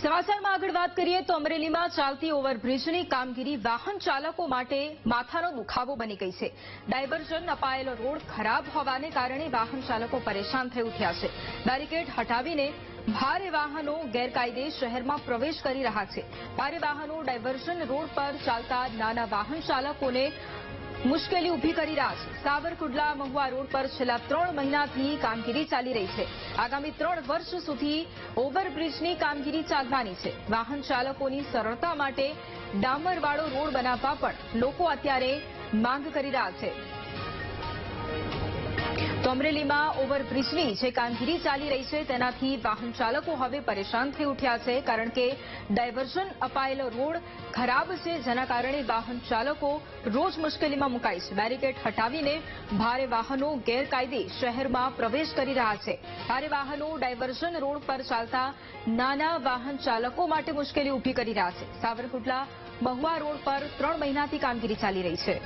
સમાચારમાં આગળ વાત કરીએ તો અમરેલીમાં ચાલતી ઓવરબ્રિજની કામગીરી વાહન ચાલકો માટે માથાનો દુખાવો બની ગઈ છે। ડાયવર્ઝન અપાયેલો રોડ ખરાબ હોવાને કારણે વાહન ચાલકો પરેશાન થઈ ઉઠ્યા છે। બેરિકેડ હટાવીને ભારે વાહનો ગેરકાયદે શહેરમાં પ્રવેશ કરી રહ્યા છે। ભારે વાહનો ડાયવર્ઝન રોડ પર ચાલતા નાના વાહન ચાલકોને મુશ્કેલી ઉભી કરી રહ્યા છે। સાવરકુંડલા મહુવા રોડ પર છેલ્લા 3 મહિનાથી કામગીરી ચાલી રહી છે। આગામી 3 વર્ષ સુધી ઓવરબ્રિજની કામગીરી ચાલવાની છે। વાહન ચાલકોની સરળતા માટે ડામરવાળો રોડ બનાવવા પણ લોકો અત્યારે માંગ કરી રહ્યા છે। તો અમરેલીમાં ઓવરબ્રિજની જે કામગીરી ચાલી રહી છે તેનાથી વાહન ચાલકો હવે પરેશાન થઈ ઉઠ્યા છે, કારણ કે ડાયવર્ઝન અપાયેલો રોડ ખરાબ છે, જેના કારણે વાહન ચાલકો રોજ મુશ્કેલીમાં મુકાય છે। બેરિકેડ હટાવીને ભારે વાહનો ગેરકાયદે શહેરમાં પ્રવેશ કરી રહ્યા છે। ભારે વાહનો ડાયવર્ઝન રોડ પર ચાલતા નાના વાહન ચાલકો માટે મુશ્કેલી ઉભી કરી રહ્યા છે। સાવરકુંડલા મહુવા રોડ પર 3 મહિનાથી કામગીરી ચાલી રહી છે।